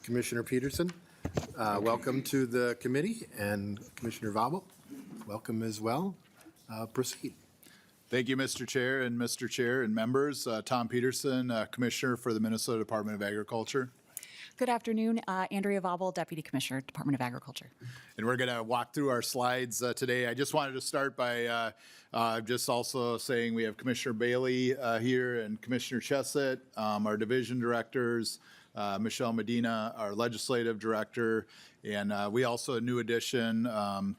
Commissioner Peterson. Welcome to the committee, and Commissioner Vabel, welcome as well. Proceed. Thank you, Mr. Chair and members. Tom Peterson, Commissioner for the Minnesota Department of Agriculture. Good afternoon, Andrea Vabel, Deputy Commissioner, Department of Agriculture. And we're going to walk through our slides today. I just wanted to start by just also saying we have Commissioner Bailey here and Commissioner Chesset, our division directors, Michelle Medina, our legislative director, and we also a new addition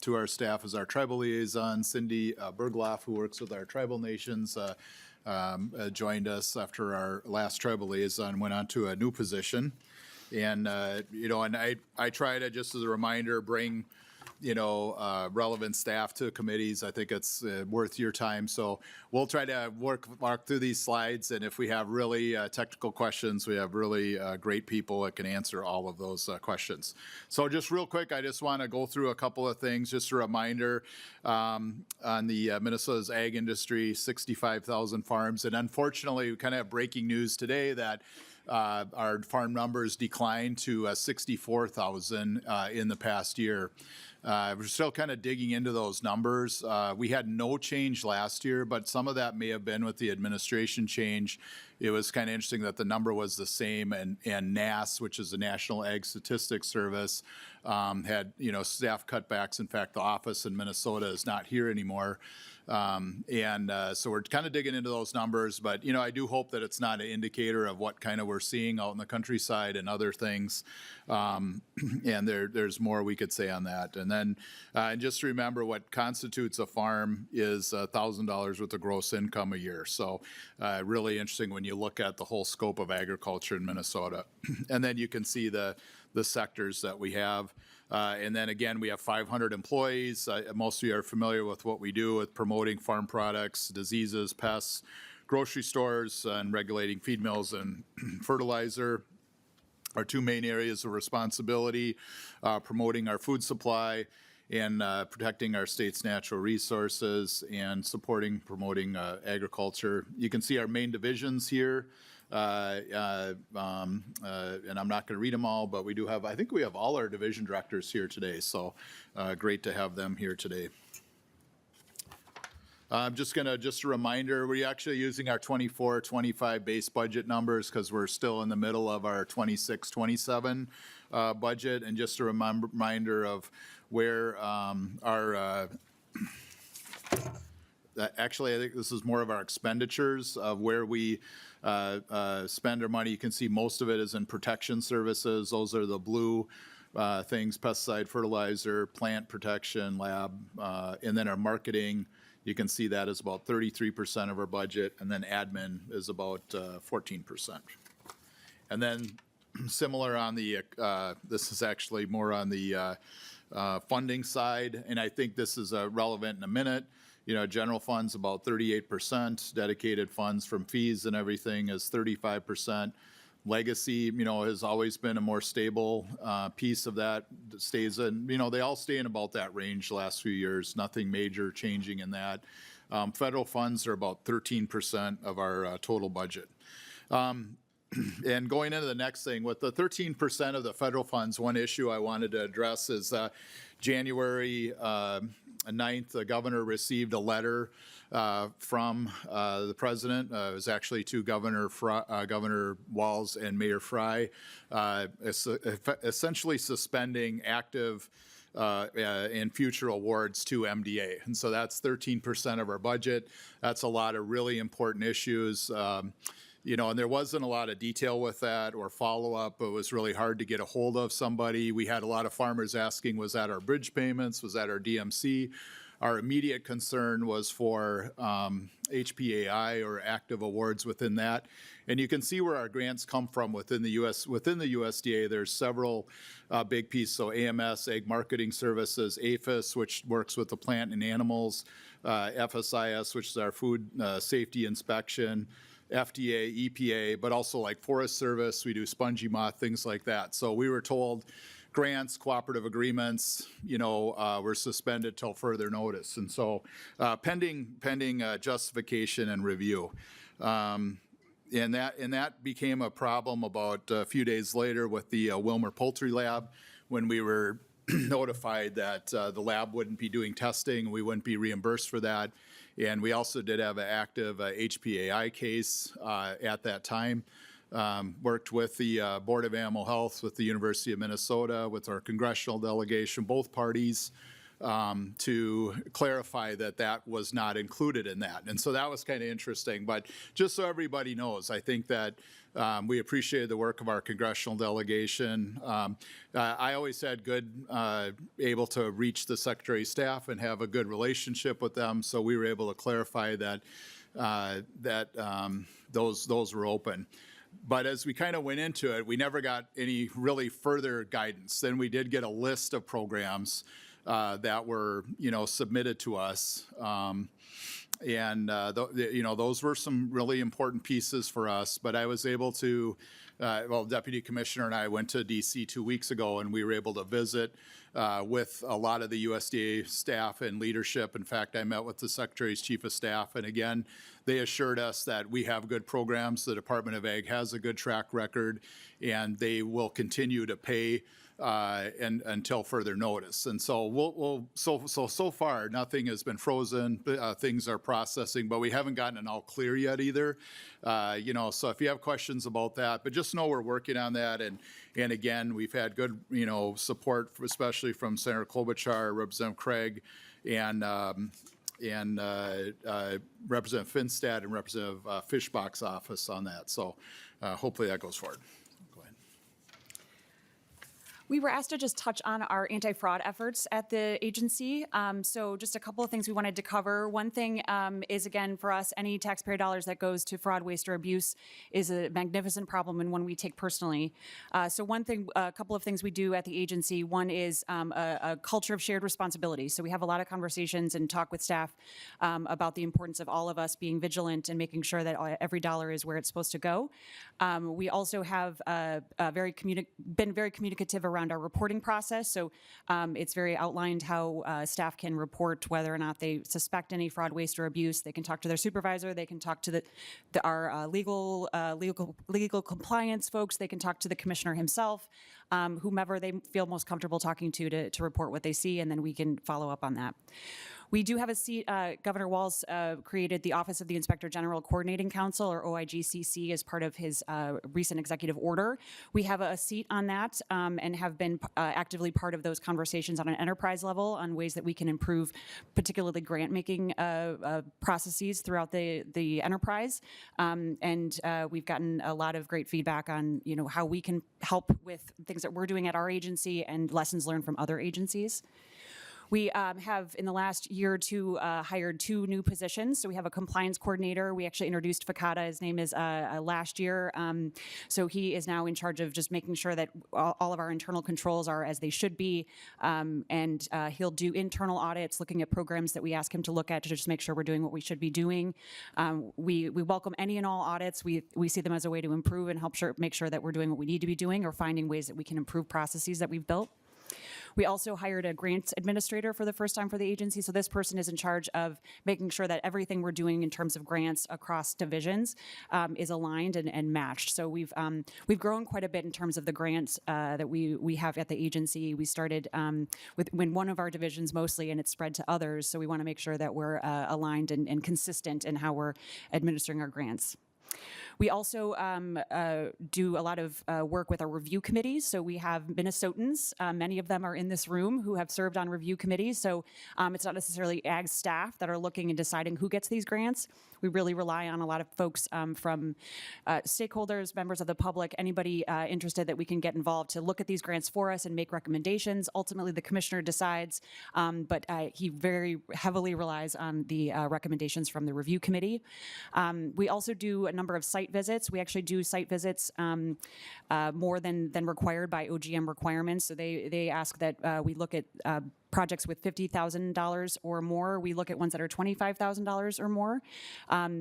to our staff is our tribal liaison, Cindy Bergloff, who works with our tribal nations, joined us after our last tribal liaison, went on to a new position. And, I try to, just as a reminder, bring, relevant staff to committees. I think it's worth your time. So we'll try to walk through these slides. And if we have really technical questions, we have really great people that can answer all of those questions. So just real quick, I just want to go through a couple of things. Just a reminder on the Minnesota's ag industry, 65,000 farms. And unfortunately, we kind of have breaking news today that our farm numbers declined to 64,000 in the past year. We're still kind of digging into those numbers. We had no change last year, but some of that may have been with the administration change. It was kind of interesting that the number was the same, and NASS, which is the National Ag Statistics Service, had staff cutbacks. In fact, the office in Minnesota is not here anymore. So we're kind of digging into those numbers, but I do hope that it's not an indicator of what kind of we're seeing out in the countryside and other things. And there's more we could say on that. And then just remember what constitutes a farm is $1,000 worth of gross income a year. So really interesting when you look at the whole scope of agriculture in Minnesota. And then you can see the sectors that we have. And then again, we have 500 employees. Most of you are familiar with what we do with promoting farm products, diseases, pests, grocery stores, and regulating feed mills and fertilizer. Our two main areas of responsibility, promoting our food supply and protecting our state's natural resources and promoting agriculture. You can see our main divisions here. And I'm not going to read them all, but we do have, I think we have all our division directors here today, so great to have them here today. I'm just a reminder, we're actually using our 24-25 base budget numbers because we're still in the middle of our 26-27 budget, and just a reminder of where actually, I think this is more of our expenditures of where we spend our money. You can see most of it is in protection services. Those are the blue things: pesticide, fertilizer, plant protection, lab, and then our marketing. You can see that is about 33% of our budget, and then admin is about 14%. And then similar on the, this is actually more on the funding side, and I think this is relevant in a minute. General funds about 38%, dedicated funds from fees and everything is 35%. Legacy, has always been a more stable piece of that. Stays in, they all stay in about that range the last few years. Nothing major changing in that. Federal funds are about 13% of our total budget. And going into the next thing, with the 13% of the federal funds, one issue I wanted to address is January 9th, the governor received a letter from the president. It was actually to Governor Walz and Mayor Fry, essentially suspending active and future awards to MDA. And so that's 13% of our budget. That's a lot of really important issues. And there wasn't a lot of detail with that or follow-up. It was really hard to get a hold of somebody. We had a lot of farmers asking, was that our bridge payments? Was that our DMC? Our immediate concern was for HPAI or active awards within that. And you can see where our grants come from within the USDA. There's several big pieces. So AMS, Ag Marketing Services, APHIS, which works with the plant and animals, FSIS, which is our food safety inspection, FDA, EPA, but also like Forest Service, we do spongy moth, things like that. So we were told grants, cooperative agreements, were suspended till further notice. And so pending justification and review. And that became a problem about a few days later with the Wilmer Poultry Lab, when we were notified that the lab wouldn't be doing testing, we wouldn't be reimbursed for that. And we also did have an active HPAI case at that time. Worked with the Board of Animal Health, with the University of Minnesota, with our congressional delegation, both parties, to clarify that that was not included in that. And so that was kind of interesting. But just so everybody knows, I think that we appreciated the work of our congressional delegation. I always had able to reach the Secretary of Staff and have a good relationship with them. So we were able to clarify that those were open. But as we kind of went into it, we never got any really further guidance. Then we did get a list of programs that were, submitted to us. Those were some really important pieces for us. But I was able to, Deputy Commissioner and I went to DC 2 weeks ago, and we were able to visit with a lot of the USDA staff and leadership. In fact, I met with the Secretary's Chief of Staff, and again, they assured us that we have good programs. The Department of Ag has a good track record, and they will continue to pay until further notice. And so so far, nothing has been frozen. Things are processing, but we haven't gotten an all clear yet either. So if you have questions about that, but just know we're working on that. And again, we've had good, support, especially from Senator Klobuchar, Representative Craig, and Representative Finstad and Representative Fischbach's office on that. So hopefully that goes forward. We were asked to just touch on our anti-fraud efforts at the agency. So just a couple of things we wanted to cover. One thing is, again, for us, any taxpayer dollars that goes to fraud, waste, or abuse is a magnificent problem and one we take personally. So one thing, a couple of things we do at the agency. One is a culture of shared responsibility. So we have a lot of conversations and talk with staff about the importance of all of us being vigilant and making sure that every dollar is where it's supposed to go. We also have been very communicative around our reporting process. So it's very outlined how staff can report whether or not they suspect any fraud, waste, or abuse. They can talk to their supervisor. They can talk to our legal compliance folks. They can talk to the commissioner himself, whomever they feel most comfortable talking to report what they see, and then we can follow up on that. We do have a seat. Governor Walz created the Office of the Inspector General Coordinating Council, or OIGCC, as part of his recent executive order. We have a seat on that and have been actively part of those conversations on an enterprise level on ways that we can improve, particularly grant-making processes throughout the enterprise. We've gotten a lot of great feedback on how we can help with things that we're doing at our agency and lessons learned from other agencies. We have, in the last year or two, hired 2 new positions. So we have a compliance coordinator. We actually introduced Fakata. His name is last year. So he is now in charge of just making sure that all of our internal controls are as they should be. He'll do internal audits, looking at programs that we ask him to look at to just make sure we're doing what we should be doing. We welcome any and all audits. We see them as a way to improve and help make sure that we're doing what we need to be doing or finding ways that we can improve processes that we've built. We also hired a grants administrator for the first time for the agency. So this person is in charge of making sure that everything we're doing in terms of grants across divisions is aligned and matched. So we've grown quite a bit in terms of the grants that we have at the agency. We started with one of our divisions mostly, and it's spread to others. So we want to make sure that we're aligned and consistent in how we're administering our grants. We also do a lot of work with our review committees. So we have Minnesotans, many of them are in this room, who have served on review committees. So it's not necessarily ag staff that are looking and deciding who gets these grants. We really rely on a lot of folks from stakeholders, members of the public, anybody interested that we can get involved to look at these grants for us and make recommendations. Ultimately, the commissioner decides, but he very heavily relies on the recommendations from the review committee. We also do a number of site visits. We actually do site visits more than required by OGM requirements. So they ask that we look at projects with $50,000 or more. We look at ones that are $25,000 or more.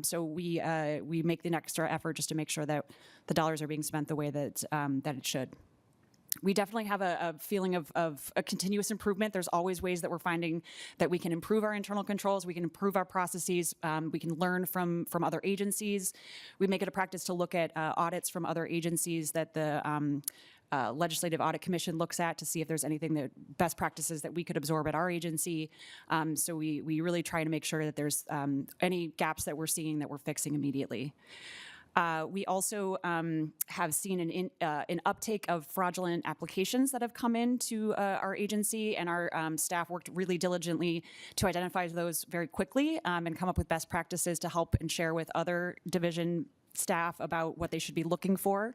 So we make the extra effort just to make sure that the dollars are being spent the way that it should. We definitely have a feeling of a continuous improvement. There's always ways that we're finding that we can improve our internal controls, we can improve our processes, we can learn from other agencies. We make it a practice to look at audits from other agencies that the Legislative Audit Commission looks at to see if there's anything that best practices that we could absorb at our agency. So we really try to make sure that there's any gaps that we're seeing that we're fixing immediately. We also have seen an uptake of fraudulent applications that have come into our agency, and our staff worked really diligently to identify those very quickly and come up with best practices to help and share with other division staff about what they should be looking for.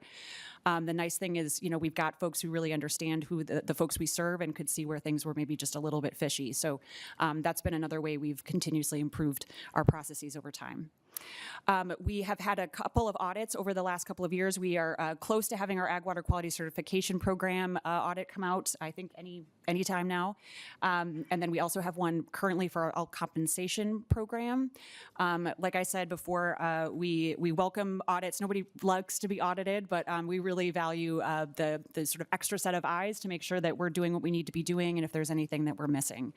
The nice thing is, we've got folks who really understand who the folks we serve and could see where things were maybe just a little bit fishy. So that's been another way we've continuously improved our processes over time. We have had a couple of audits over the last couple of years. We are close to having our Ag Water Quality Certification Program audit come out, I think any time now. And then we also have one currently for our elk compensation program. Like I said before, we welcome audits. Nobody likes to be audited, but we really value the sort of extra set of eyes to make sure that we're doing what we need to be doing and if there's anything that we're missing.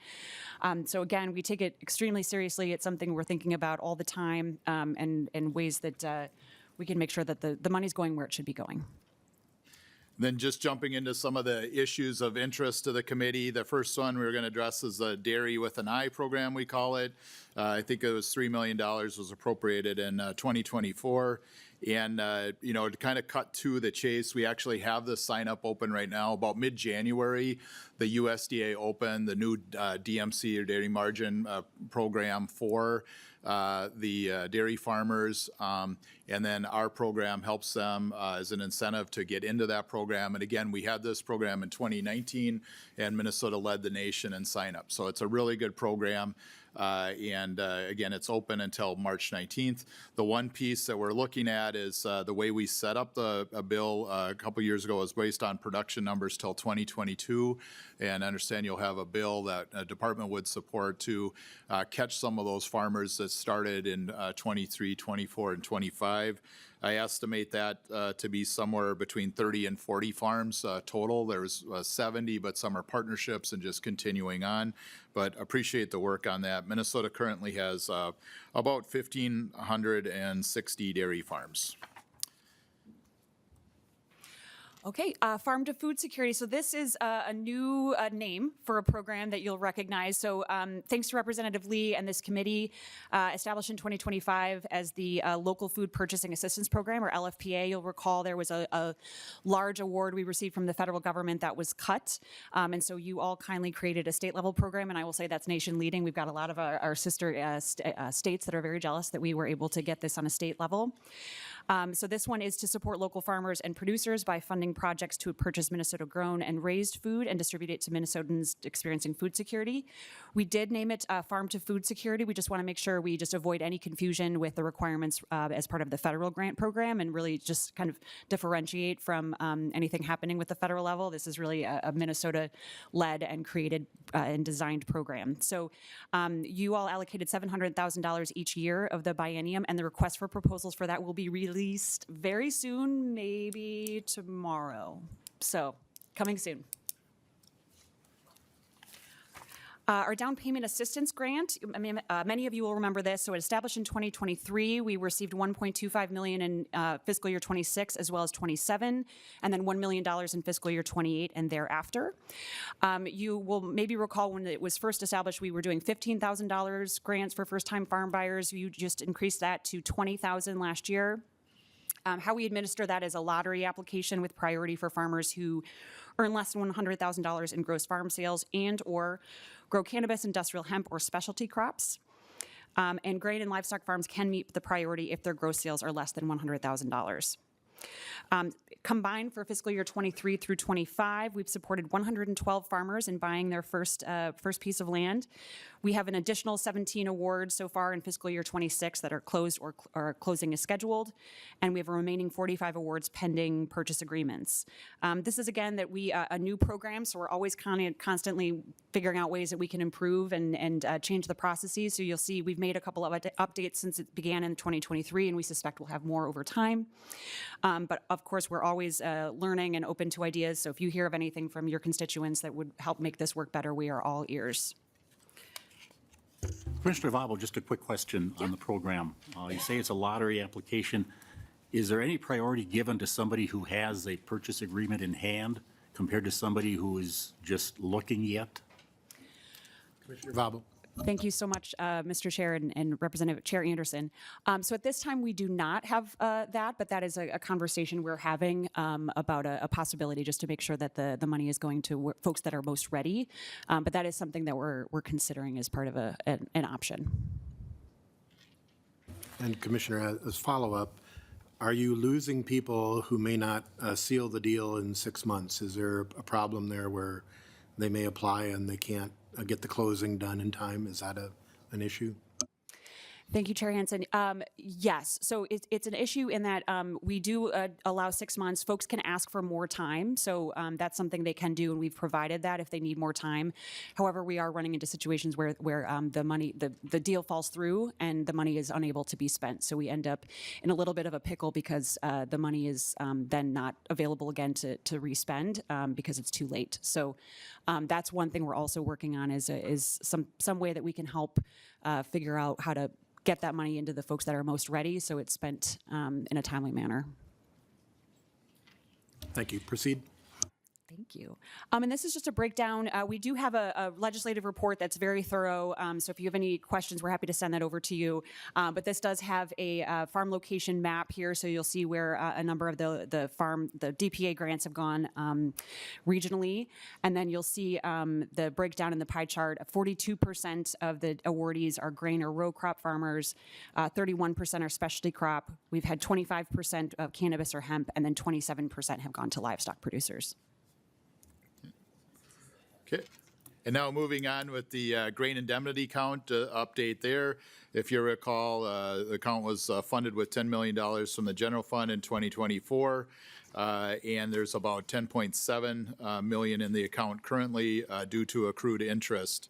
So again, we take it extremely seriously. It's something we're thinking about all the time, and ways that we can make sure that the money's going where it should be going. Then just jumping into some of the issues of interest to the committee. The first one we were going to address is the Dairy with an Eye program, we call it. I think it was $3 million was appropriated in 2024. And, to kind of cut to the chase, we actually have this sign up open right now. About mid-January, the USDA opened the new DMC, or Dairy Margin program for the dairy farmers, and then our program helps them as an incentive to get into that program. And again, we had this program in 2019, and Minnesota led the nation in sign-up. So it's a really good program. And again, it's open until March 19th. The one piece that we're looking at is the way we set up the bill a couple years ago was based on production numbers till 2022. And I understand you'll have a bill that a department would support to catch some of those farmers that started in 23, 24, and 25. I estimate that to be somewhere between 30 and 40 farms total. There's 70, but some are partnerships and just continuing on. But appreciate the work on that. Minnesota currently has about 1,560 dairy farms. Okay, Farm to Food Security. So this is a new name for a program that you'll recognize. So thanks to Representative Lee and this committee, established in 2025 as the Local Food Purchasing Assistance Program, or LFPA. You'll recall there was a large award we received from the federal government that was cut. And so you all kindly created a state level program, and I will say that's nation leading. We've got a lot of our sister states that are very jealous that we were able to get this on a state level. So this one is to support local farmers and producers by funding projects to purchase Minnesota-grown and raised food and distribute it to Minnesotans experiencing food security. We did name it Farm to Food Security. We just want to make sure we just avoid any confusion with the requirements as part of the federal grant program, and really just kind of differentiate from anything happening with the federal level. This is really a Minnesota-led and created and designed program. So you all allocated $700,000 each year of the biennium, and the request for proposals for that will be released very soon, maybe tomorrow. So coming soon. Our down payment assistance grant, many of you will remember this. So it established in 2023. We received $1.25 million in fiscal year 26 as well as 27, and then $1 million in fiscal year 28 and thereafter. You will maybe recall when it was first established, we were doing $15,000 grants for first-time farm buyers. You just increased that to $20,000 last year. How we administer that is a lottery application with priority for farmers who earn less than $100,000 in gross farm sales and or grow cannabis, industrial hemp, or specialty crops. And grain and livestock farms can meet the priority if their gross sales are less than $100,000. Combined for fiscal year 23 through 25, we've supported 112 farmers in buying their first piece of land. We have an additional 17 awards so far in fiscal year 26 that are closed or closing is scheduled, and we have a remaining 45 awards pending purchase agreements. This is again that we a new program, so we're always constantly figuring out ways that we can improve and change the processes. So you'll see we've made a couple of updates since it began in 2023, and we suspect we'll have more over time. But of course, we're always learning and open to ideas. So if you hear of anything from your constituents that would help make this work better, we are all ears. Commissioner Vobble, just a quick question on the program. You say it's a lottery application. Is there any priority given to somebody who has a purchase agreement in hand compared to somebody who is just looking yet? Commissioner Vobble. Thank you so much, Mr. Chair and Representative Chair Anderson. So at this time, we do not have that, but that is a conversation we're having about a possibility just to make sure that the money is going to folks that are most ready. But that is something that we're considering as part of an option. And Commissioner, as follow-up, are you losing people who may not seal the deal in 6 months? Is there a problem there where they may apply and they can't get the closing done in time? Is that an issue? Thank you, Chair Hansen. Yes, so it's an issue in that we do allow 6 months. Folks can ask for more time, so that's something they can do, and we've provided that if they need more time. However, we are running into situations where the deal falls through and the money is unable to be spent. So we end up in a little bit of a pickle because the money is then not available again to respend because it's too late. So that's one thing we're also working on is some way that we can help figure out how to get that money into the folks that are most ready so it's spent in a timely manner. Thank you. Proceed. Thank you. And this is just a breakdown. We do have a legislative report that's very thorough. So if you have any questions, we're happy to send that over to you. But this does have a farm location map here. So you'll see where a number of the DPA grants have gone regionally. And then you'll see the breakdown in the pie chart. 42% of the awardees are grain or row crop farmers. 31% are specialty crop. We've had 25% of cannabis or hemp, and then 27% have gone to livestock producers. Okay. And now moving on with the grain indemnity count update there. If you recall, the count was funded with $10 million from the general fund in 2024. And there's about 10.7 million in the account currently due to accrued interest.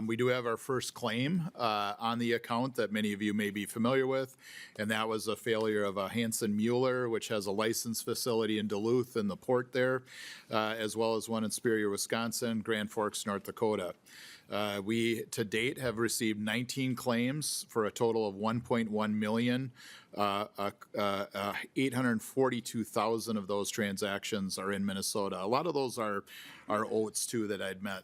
We do have our first claim on the account that many of you may be familiar with, and that was a failure of a Hansen Mueller, which has a licensed facility in Duluth in the port there, as well as one in Superior, Wisconsin, Grand Forks, North Dakota. We, to date, have received 19 claims for a total of 1.1 million. 842,000 of those transactions are in Minnesota. A lot of those are oats too that I'd met.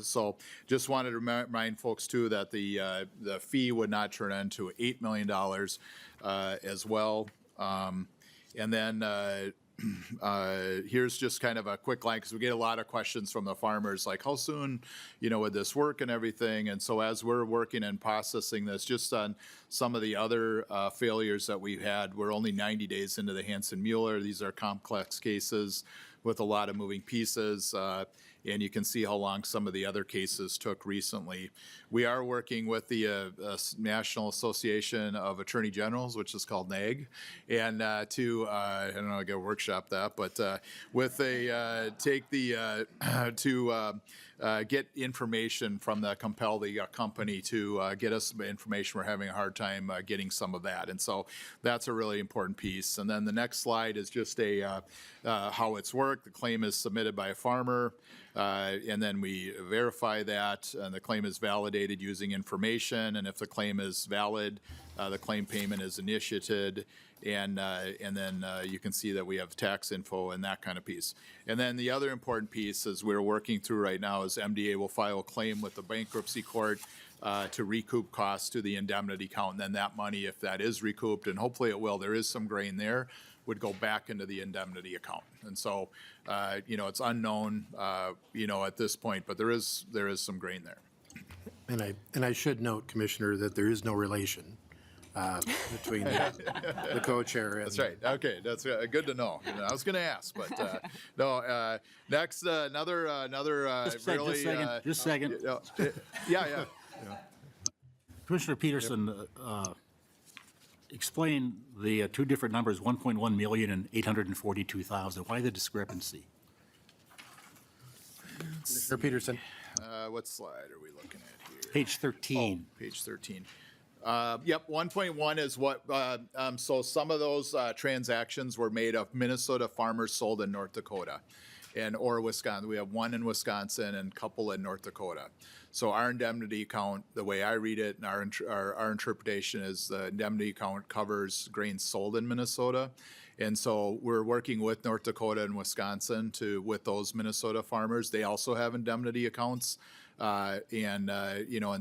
So just wanted to remind folks too that the fee would not turn into $8 million as well. And then here's just kind of a quick line, because we get a lot of questions from the farmers, like how soon, would this work and everything. And so as we're working and processing this, just on some of the other failures that we've had, we're only 90 days into the Hansen Mueller. These are complex cases with a lot of moving pieces. And you can see how long some of the other cases took recently. We are working with the National Association of Attorney Generals, which is called NAG, and I don't know, I got to workshop that, but with get information from the compel the company to get us information. We're having a hard time getting some of that, and so that's a really important piece. And then the next slide is just how it's worked. The claim is submitted by a farmer. And then we verify that, and the claim is validated using information. And if the claim is valid, the claim payment is initiated, and then you can see that we have tax info and that kind of piece. And then the other important piece is we're working through right now is MDA will file a claim with the bankruptcy court to recoup costs to the indemnity count, and then that money, if that is recouped, and hopefully it will, there is some grain there, would go back into the indemnity account. And so, it's unknown, at this point, but there is some grain there. And I should note, Commissioner, that there is no relation between the co-chair and... That's right. Okay, that's good to know. I was going to ask, but no. Next, another Just a second. Yeah. Commissioner Peterson, explain the two different numbers, 1.1 million and 842,000. Why the discrepancy? Commissioner Peterson? What slide are we looking at here? Page 13. Page 13. Yep, 1.1 is what, so some of those transactions were made of Minnesota farmers sold in North Dakota or Wisconsin. We have one in Wisconsin and a couple in North Dakota. So our indemnity account, the way I read it and our interpretation is the indemnity account covers grain sold in Minnesota. And so we're working with North Dakota and Wisconsin with those Minnesota farmers. They also have indemnity accounts. And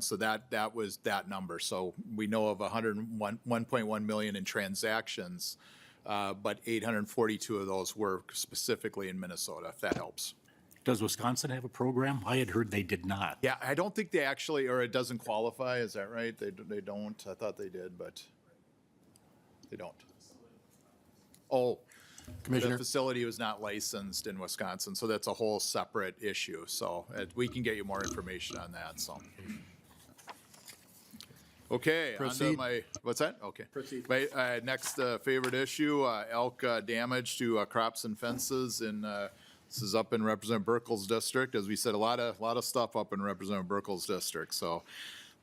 so that was that number. So we know of 1.1 million in transactions, but 842 of those were specifically in Minnesota, if that helps. Does Wisconsin have a program? I had heard they did not. Yeah, I don't think they actually, or it doesn't qualify, is that right? They don't, I thought they did, but they don't. Oh, Commissioner? the facility was not licensed in Wisconsin, so that's a whole separate issue. So we can get you more information on that, so. Okay, on to Proceed. my, what's that? Okay. Proceed. My next favorite issue, elk damage to crops and fences in, this is up in Representative Burkle's district. As we said, a lot of stuff up in Representative Burkle's district, so.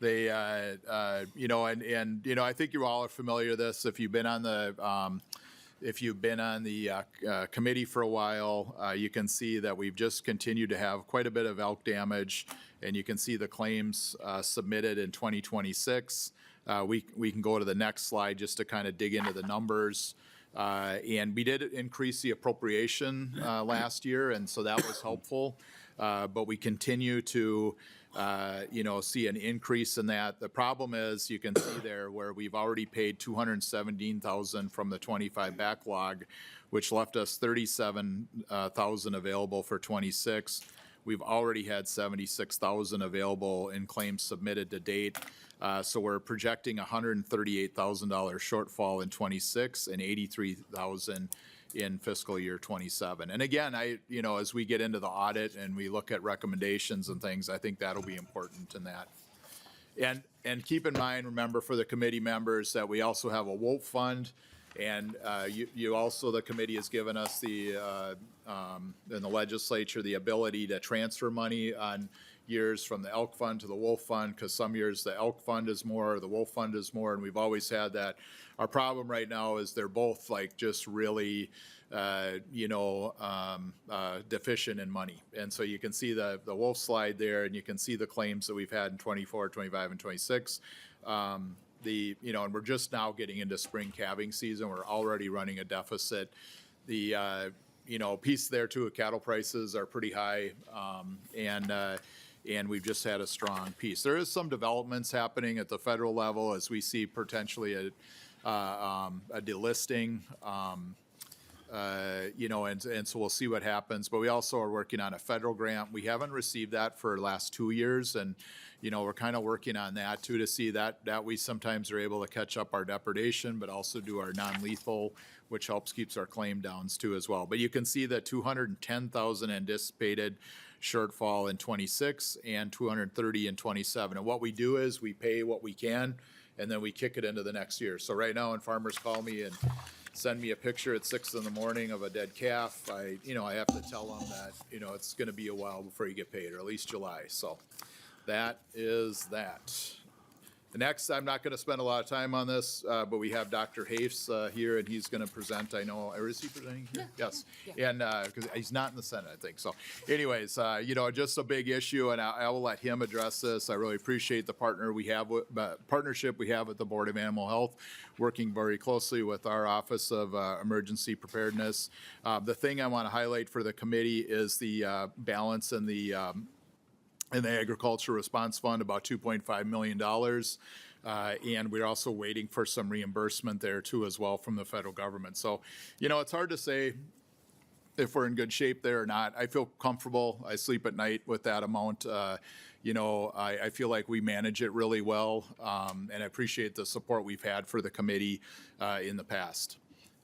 They, I think you all are familiar with this. If you've been on the, committee for a while, you can see that we've just continued to have quite a bit of elk damage, and you can see the claims submitted in 2026. We can go to the next slide just to kind of dig into the numbers. And we did increase the appropriation last year, and so that was helpful. But we continue to see an increase in that. The problem is, you can see there where we've already paid $217,000 from the 25 backlog, which left us $37,000 available for 26. We've already had $76,000 available in claims submitted to date. So we're projecting $138,000 shortfall in 26 and $83,000 in fiscal year 27. And again, as we get into the audit and we look at recommendations and things, I think that'll be important in that. And keep in mind, remember for the committee members that we also have a Wolf Fund, and you also, the committee has given us in the legislature, the ability to transfer money on years from the Elk Fund to the Wolf Fund, because some years the Elk Fund is more, the Wolf Fund is more, and we've always had that. Our problem right now is they're both like just really, deficient in money. And so you can see the Wolf slide there, and you can see the claims that we've had in 24, 25, and 26. And we're just now getting into spring calving season. We're already running a deficit. The, piece there too, cattle prices are pretty high. And we've just had a strong piece. There is some developments happening at the federal level as we see potentially a delisting, and so we'll see what happens. But we also are working on a federal grant. We haven't received that for the last 2 years, and we're kind of working on that too, to see that we sometimes are able to catch up our depredation, but also do our non-lethal, which helps keeps our claim downs too as well. But you can see that 210,000 anticipated shortfall in 26 and 230 in 27. And what we do is we pay what we can, and then we kick it into the next year. So right now, when farmers call me and send me a picture at 6 in.the.morning of a dead calf, I have to tell them that, it's gonna be a while before you get paid, or at least July. So that is that. The next, I'm not gonna spend a lot of time on this, but we have Dr. Hafs here, and he's gonna present, I know, or is he presenting here? Yes. And, because he's not in the Senate, I think. So anyways, just a big issue, and I will let him address this. I really appreciate the partnership we have with the Board of Animal Health, working very closely with our Office of Emergency Preparedness. The thing I want to highlight for the committee is the balance in the Agriculture Response Fund, about $2.5 million. And we're also waiting for some reimbursement there too as well from the federal government. So, it's hard to say if we're in good shape there or not. I feel comfortable. I sleep at night with that amount. I feel like we manage it really well, and I appreciate the support we've had for the committee in the past.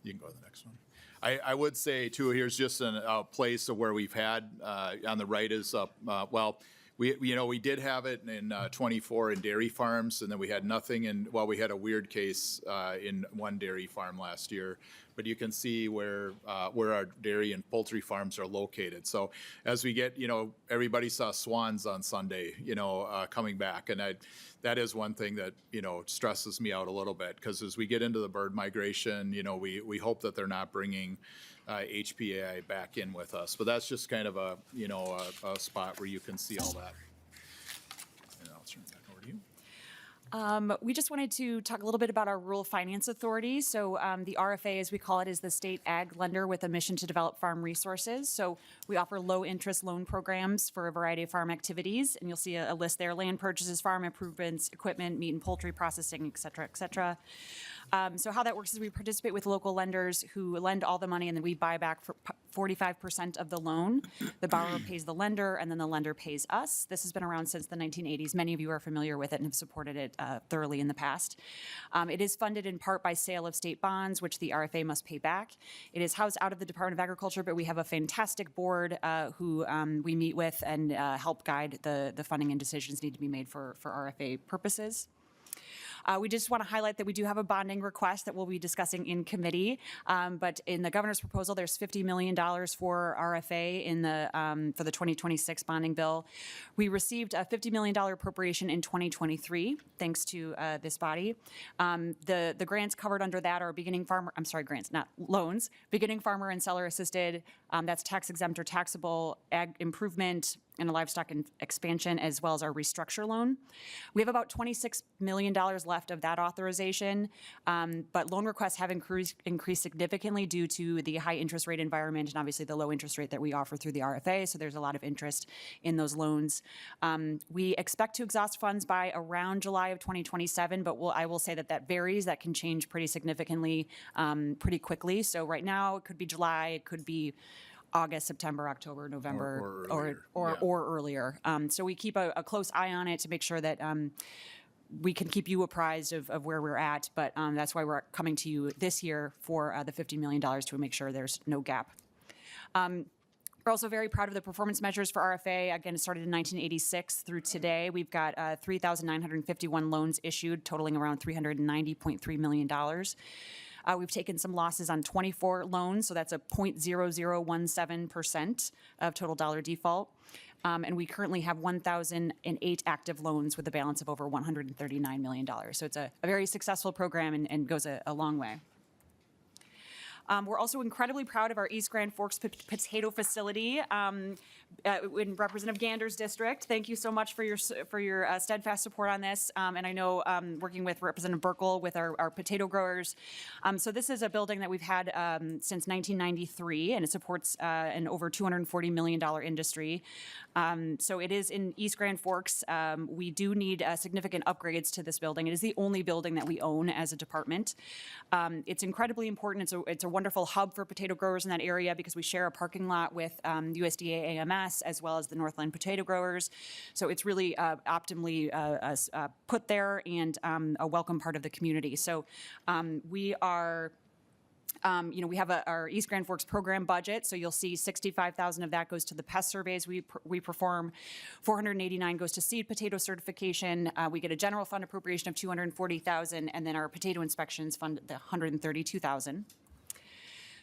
You can go to the next one. I would say too, here's just a place of where we've had, on the right is, we did have it in 24 in dairy farms, and then we had nothing in, well, we had a weird case in one dairy farm last year. But you can see where our dairy and poultry farms are located. So as we get, everybody saw swans on Sunday, coming back. And that is one thing that, stresses me out a little bit, because as we get into the bird migration, we hope that they're not bringing HPAI back in with us. But that's just kind of a spot where you can see all that. And I'll turn it back over to you. We just wanted to talk a little bit about our Rural Finance Authority. So the RFA, as we call it, is the state ag lender with a mission to develop farm resources. So we offer low-interest loan programs for a variety of farm activities, and you'll see a list there: land purchases, farm improvements, equipment, meat and poultry processing, et cetera, et cetera. So how that works is we participate with local lenders who lend all the money, and then we buy back for 45% of the loan. The borrower pays the lender, and then the lender pays us. This has been around since the 1980s. Many of you are familiar with it and have supported it thoroughly in the past. It is funded in part by sale of state bonds, which the RFA must pay back. It is housed out of the Department of Agriculture, but we have a fantastic board who we meet with and help guide the funding and decisions need to be made for RFA purposes. We just want to highlight that we do have a bonding request that we'll be discussing in committee. But in the governor's proposal, there's $50 million for RFA in for the 2026 bonding bill. We received a $50 million appropriation in 2023, thanks to this body. The grants covered under that are loans, beginning farmer and seller assisted, that's tax exempt or taxable, ag improvement, and a livestock expansion, as well as our restructure loan. We have about $26 million left of that authorization, but loan requests have increased significantly due to the high interest rate environment and obviously the low interest rate that we offer through the RFA, so there's a lot of interest in those loans. We expect to exhaust funds by around July of 2027, but I will say that varies. That can change pretty significantly, pretty quickly. So right now, it could be July, it could be August, September, October, November, or earlier. So we keep a close eye on it to make sure that we can keep you apprised of where we're at, but that's why we're coming to you this year for the $50 million to make sure there's no gap. We're also very proud of the performance measures for RFA. Again, it started in 1986 through today. We've got 3,951 loans issued, totaling around $390.3 million. We've taken some losses on 24 loans, so that's a 0.0017% of total dollar default. And we currently have 1,008 active loans with a balance of over $139 million. So it's a very successful program and goes a long way. We're also incredibly proud of our East Grand Forks potato facility in Representative Gander's district. Thank you so much for your steadfast support on this. And I know working with Representative Burkle with our potato growers. So this is a building that we've had since 1993, and it supports an over $240 million industry. So it is in East Grand Forks. We do need significant upgrades to this building. It is the only building that we own as a department. It's incredibly important. It's a wonderful hub for potato growers in that area because we share a parking lot with USDA AMS as well as the Northland potato growers. So it's really optimally put there and a welcome part of the community. So we are we have our East Grand Forks program budget, so you'll see $65,000 of that goes to the pest surveys we perform. $489 goes to seed potato certification. We get a general fund appropriation of $240,000, and then our potato inspections fund the $132,000.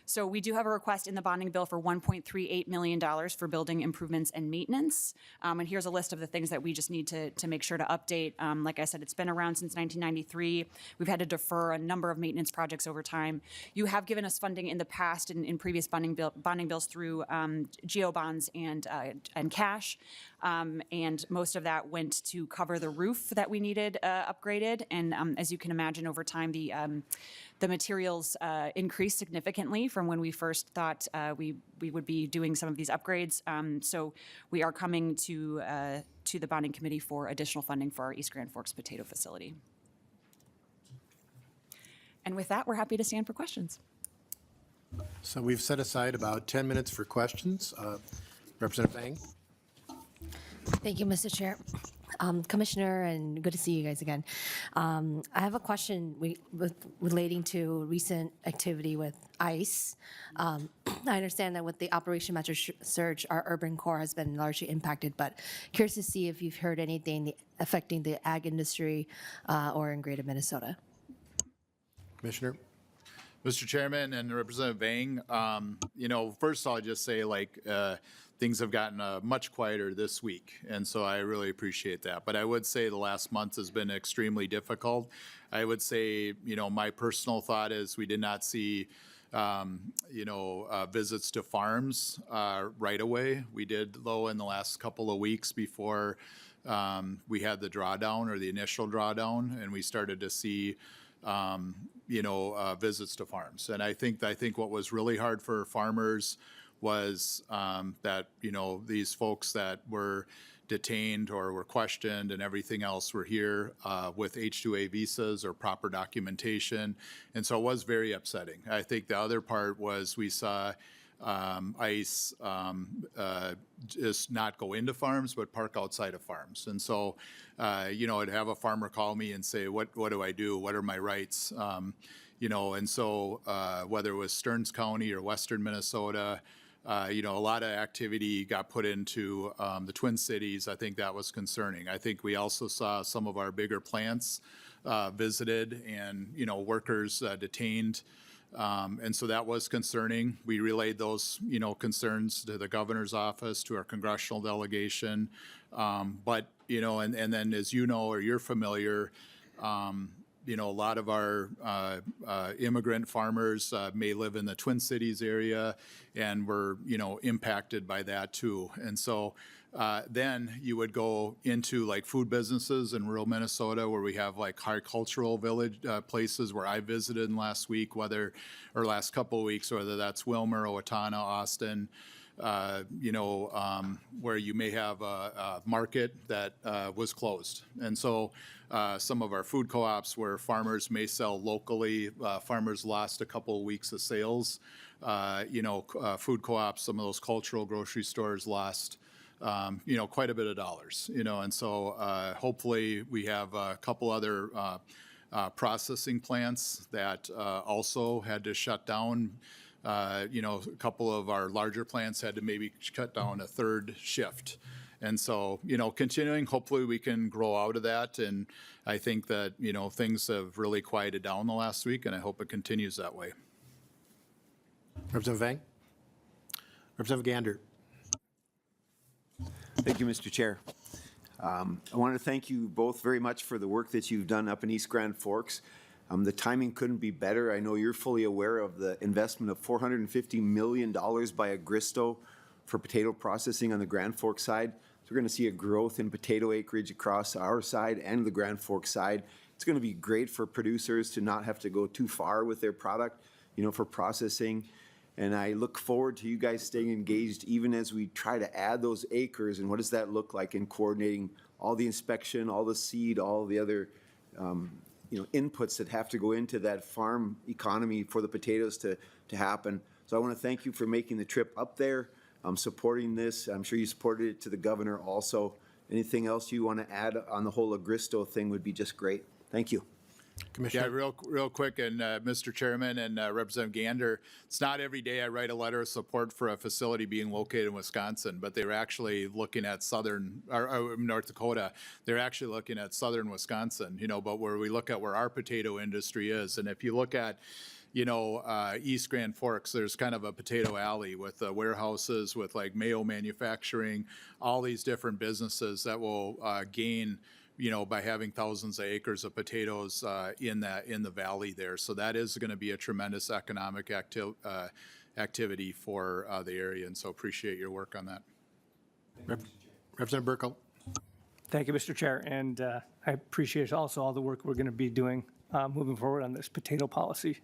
So we do have a request in the bonding bill for $1.38 million for building improvements and maintenance. And here's a list of the things that we just need to make sure to update. Like I said, it's been around since 1993. We've had to defer a number of maintenance projects over time. You have given us funding in the past in previous bonding bills through GO bonds and cash. And most of that went to cover the roof that we needed upgraded. And as you can imagine, over time, the materials increased significantly from when we first thought we would be doing some of these upgrades. So we are coming to the bonding committee for additional funding for our East Grand Forks potato facility. And with that, we're happy to stand for questions. So we've set aside about 10 minutes for questions. Representative Vang? Thank you, Mr. Chair. Commissioner, and good to see you guys again. I have a question relating to recent activity with ICE. I understand that with the Operation Metro Surge, our urban core has been largely impacted, but curious to see if you've heard anything affecting the ag industry or in greater Minnesota. Commissioner? Mr. Chairman and Representative Vang, first I'll just say things have gotten much quieter this week, and so I really appreciate that. But I would say the last month has been extremely difficult. I would say, my personal thought is we did not see, visits to farms right away. We did, though, in the last couple of weeks before we had the drawdown or the initial drawdown, and we started to see visits to farms. And I think what was really hard for farmers was that, these folks that were detained or were questioned and everything else were here with H-2A visas or proper documentation. And so it was very upsetting. I think the other part was we saw ICE just not go into farms, but park outside of farms. And so, I'd have a farmer call me and say, what do I do? What are my rights? And so whether it was Stearns County or Western Minnesota, a lot of activity got put into the Twin Cities. I think that was concerning. I think we also saw some of our bigger plants visited and, workers detained. And so that was concerning. We relayed those, concerns to the governor's office, to our congressional delegation. But, and then as or you're familiar, a lot of our immigrant farmers may live in the Twin Cities area and were, impacted by that too. And so then you would go into like food businesses in rural Minnesota where we have like horticultural village places where I visited in last week, last couple of weeks, whether that's Wilmer, Owatonna, Austin, where you may have a market that was closed. And so some of our food co-ops where farmers may sell locally, farmers lost a couple of weeks of sales. Food co-ops, some of those cultural grocery stores lost, quite a bit of dollars, and so hopefully we have a couple other processing plants that also had to shut down. A couple of our larger plants had to maybe cut down a third shift. And so, continuing, hopefully we can grow out of that. And I think that, things have really quieted down the last week, and I hope it continues that way. Representative Vang? Representative Gander? Thank you, Mr. Chair. I want to thank you both very much for the work that you've done up in East Grand Forks. The timing couldn't be better. I know you're fully aware of the investment of $450 million by Agristo for potato processing on the Grand Forks side. So we're going to see a growth in potato acreage across our side and the Grand Forks side. It's going to be great for producers to not have to go too far with their product, for processing. And I look forward to you guys staying engaged even as we try to add those acres. And what does that look like in coordinating all the inspection, all the seed, all the other inputs that have to go into that farm economy for the potatoes to happen. So I want to thank you for making the trip up there, supporting this. I'm sure you supported it to the governor also. Anything else you want to add on the whole Agristo thing would be just great. Thank you. Commissioner? Yeah, real quick, and Mr. Chairman and Representative Gander, it's not every day I write a letter of support for a facility being located in Wisconsin, but they were actually looking at North Dakota. They're actually looking at southern Wisconsin, but where we look at where our potato industry is. And if you look at East Grand Forks, there's kind of a potato alley with warehouses, with like Mayo Manufacturing, all these different businesses that will gain by having thousands of acres of potatoes in the valley there. So that is going to be a tremendous economic activity for the area, and so appreciate your work on that. Representative Burkle? Thank you, Mr. Chair, and I appreciate also all the work we're going to be doing moving forward on this potato policy.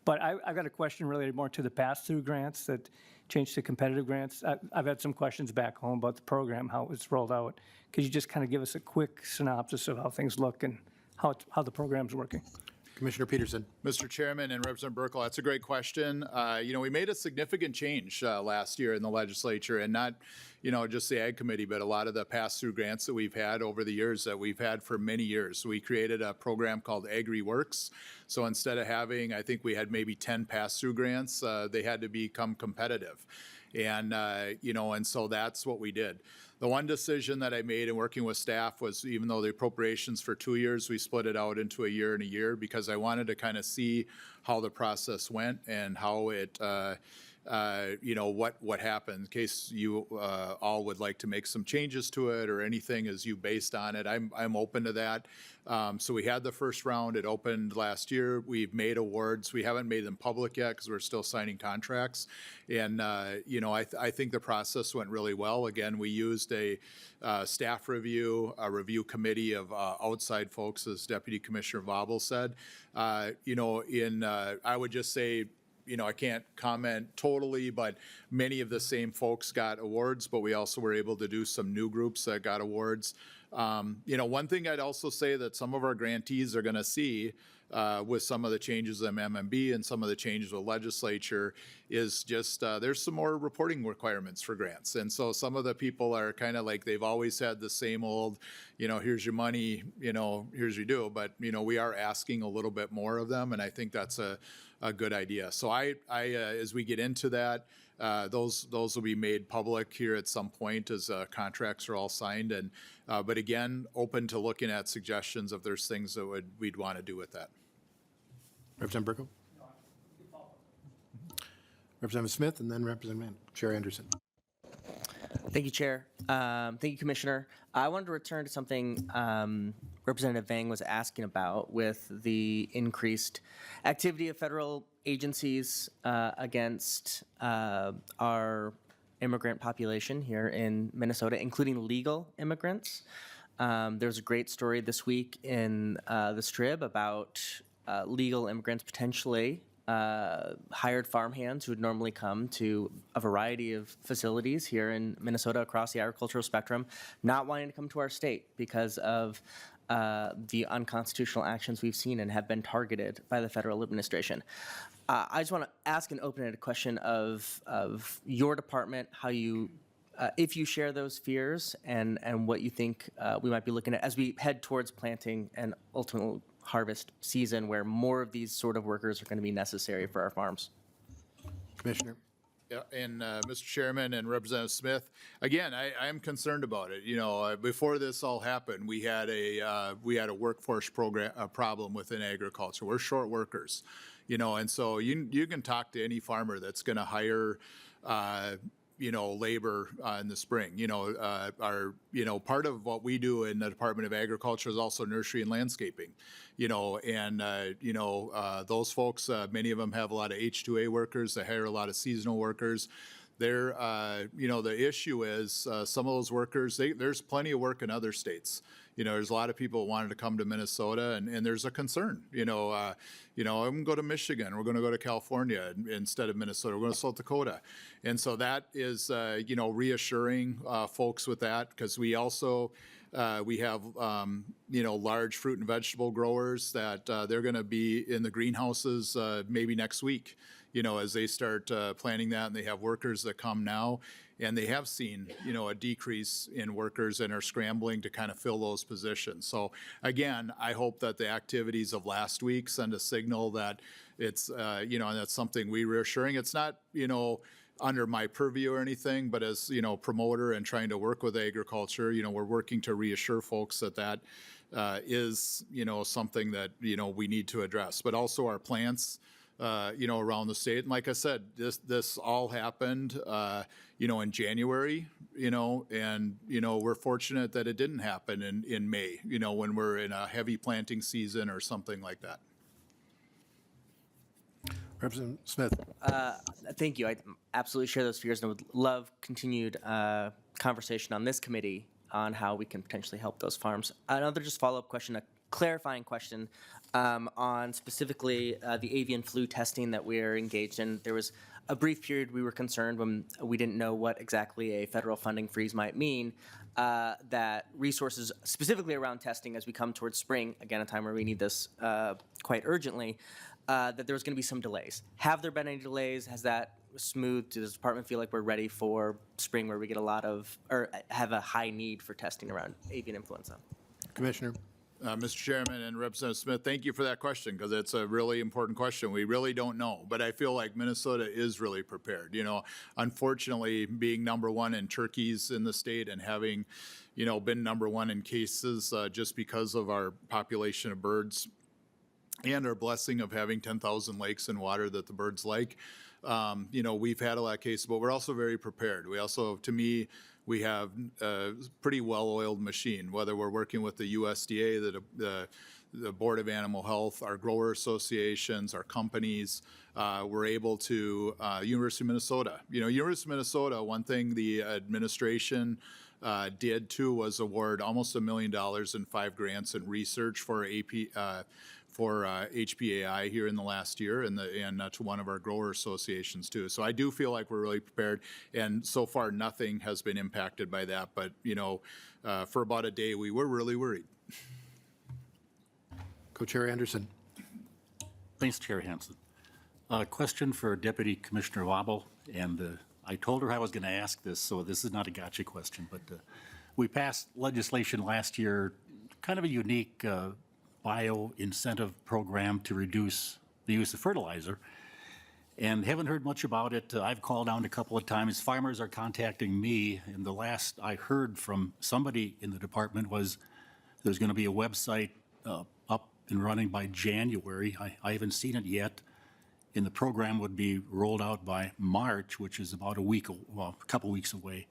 But I've got a question related more to the pass-through grants that changed to competitive grants. I've had some questions back home about the program, how it's rolled out. Could you just kind of give us a quick synopsis of how things look and how the program's working? Commissioner Peterson. Mr. Chairman and Representative Burkle, that's a great question. We made a significant change last year in the legislature, and not, just the Ag Committee, but a lot of the pass-through grants that we've had over the years that we've had for many years. We created a program called AgriWorks. So instead of having, I think we had maybe 10 pass-through grants, they had to become competitive. And, and so that's what we did. The one decision that I made in working with staff was, even though the appropriations for 2 years, we split it out into a year and a year, because I wanted to kind of see how the process went and how it, what happened, in case you all would like to make some changes to it or anything as you based on it. I'm open to that. So we had the first round. It opened last year. We've made awards. We haven't made them public yet because we're still signing contracts. And, I think the process went really well. Again, we used a staff review, a review committee of outside folks, as Deputy Commissioner Vobel said. I would just say, I can't comment totally, but many of the same folks got awards, but we also were able to do some new groups that got awards. One thing I'd also say that some of our grantees are going to see with some of the changes in MMB and some of the changes with legislature is just there's some more reporting requirements for grants. And so some of the people are kind of like they've always had the same old, here's your money, here's your due. But, we are asking a little bit more of them, and I think that's a good idea. So I as we get into that, those will be made public here at some point as contracts are all signed. And but again, open to looking at suggestions if there's things that we'd want to do with that. Representative Burkle? Representative Smith, and then Representative Chair Anderson. Thank you, Chair. Thank you, Commissioner. I wanted to return to something Representative Vang was asking about with the increased activity of federal agencies against our immigrant population here in Minnesota, including legal immigrants. There's a great story this week in the Strib about legal immigrants potentially hired farmhands who would normally come to a variety of facilities here in Minnesota across the agricultural spectrum, not wanting to come to our state because of the unconstitutional actions we've seen and have been targeted by the federal administration. I just want to ask an open-ended question of your department, how you, if you share those fears and what you think we might be looking at as we head towards planting and ultimately harvest season where more of these sort of workers are going to be necessary for our farms. Commissioner? Yeah, and Mr. Chairman and Representative Smith, again, I am concerned about it. Before this all happened, we had a workforce problem within agriculture. We're short workers, and so you can talk to any farmer that's going to hire labor in the spring. Part of what we do in the Department of Agriculture is also nursery and landscaping. Those folks, many of them have a lot of H-2A workers. They hire a lot of seasonal workers. They're, the issue is some of those workers, there's plenty of work in other states. There's a lot of people who wanted to come to Minnesota, and there's a concern. I'm going to go to Michigan. We're going to go to California instead of Minnesota. We're going to South Dakota. And so that is, reassuring folks with that, because we also, we have, large fruit and vegetable growers that they're going to be in the greenhouses maybe next week, as they start planning that, and they have workers that come now. And they have seen, a decrease in workers and are scrambling to kind of fill those positions. So again, I hope that the activities of last week send a signal that it's, and that's something we reassuring. It's not, under my purview or anything, but as, promoter and trying to work with agriculture, we're working to reassure folks that is, something that, we need to address. But also our plants, around the state. And like I said, this all happened, in January, and, we're fortunate that it didn't happen in May, when we're in a heavy planting season or something like that. Representative Smith? Thank you. I absolutely share those fears and would love continued conversation on this committee on how we can potentially help those farms. Another just follow-up question, a clarifying question on specifically the avian flu testing that we're engaged in. There was a brief period, we were concerned when we didn't know what exactly a federal funding freeze might mean, that resources specifically around testing as we come towards spring, again, a time where we need this quite urgently, that there was going to be some delays. Have there been any delays? Has that smoothed? Does the department feel like we're ready for spring where we get a lot of, or have a high need for testing around avian influenza? Commissioner? Mr. Chairman and Representative Smith, thank you for that question because it's a really important question. We really don't know, but I feel like Minnesota is really prepared. You know, unfortunately, being number one in turkeys in the state and having, you know, been number one in cases just because of our population of birds and our blessing of having 10,000 lakes and water that the birds like. You know, we've had a lot of cases, but we're also very prepared. We also, to me, we have a pretty well-oiled machine, whether we're working with the USDA, the Board of Animal Health, our grower associations, our companies. We're able to, University of Minnesota. You know, University of Minnesota, one thing the administration did too was award almost $1 million in 5 grants in research for HPAI here in the last year and to one of our grower associations too. So I do feel like we're really prepared, and so far nothing has been impacted by that. But, you know, for about a day, we were really worried. Co-Chair Anderson? Thanks, Chair Hansen. Question for Deputy Commissioner Wobble, and I told her I was going to ask this, so this is not a gotcha question, but we passed legislation last year, kind of a unique bio incentive program to reduce the use of fertilizer, and haven't heard much about it. I've called down a couple of times. Farmers are contacting me, and the last I heard from somebody in the department was there's going to be a website up and running by January. I haven't seen it yet, and the program would be rolled out by March, which is about a couple weeks away.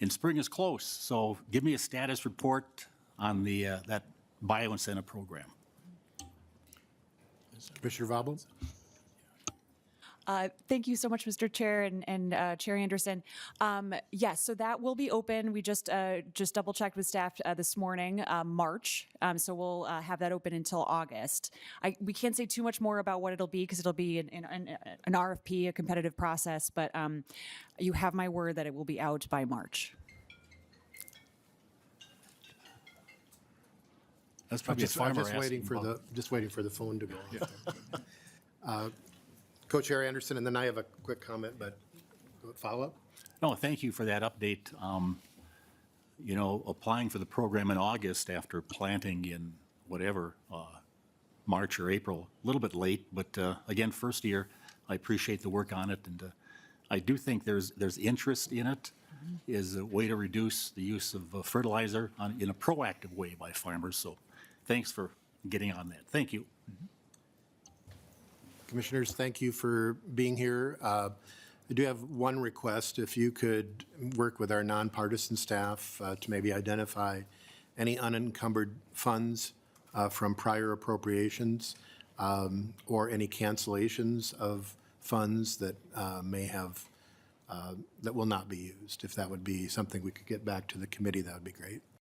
And spring is close, so give me a status report on the that bio-incentive program. Commissioner Vobble? Thank you so much, Mr. Chair and Chair Anderson. Yes, so that will be open. We just double checked with staff this morning, March. So we'll have that open until August. We can't say too much more about what it'll be because it'll be an RFP, a competitive process, but you have my word that it will be out by March. That's probably a I'm farmer just waiting asking for about- just waiting for the phone to go off. Co-Chair Anderson, and then I have a quick comment, but follow-up? No, thank you for that update. You know, applying for the program in August after planting in whatever, March or April, a little bit late, but again, first year, I appreciate the work on it, and I do think there's interest in it, is a way to reduce the use of fertilizer in a proactive way by farmers, so thanks for getting on that. Thank you. Commissioners, thank you for being here. I do have one request. If you could work with our nonpartisan staff to maybe identify any unencumbered funds from prior appropriations or any cancellations of funds that may have, that will not be used. If that would be something we could get back to the committee, that would be great.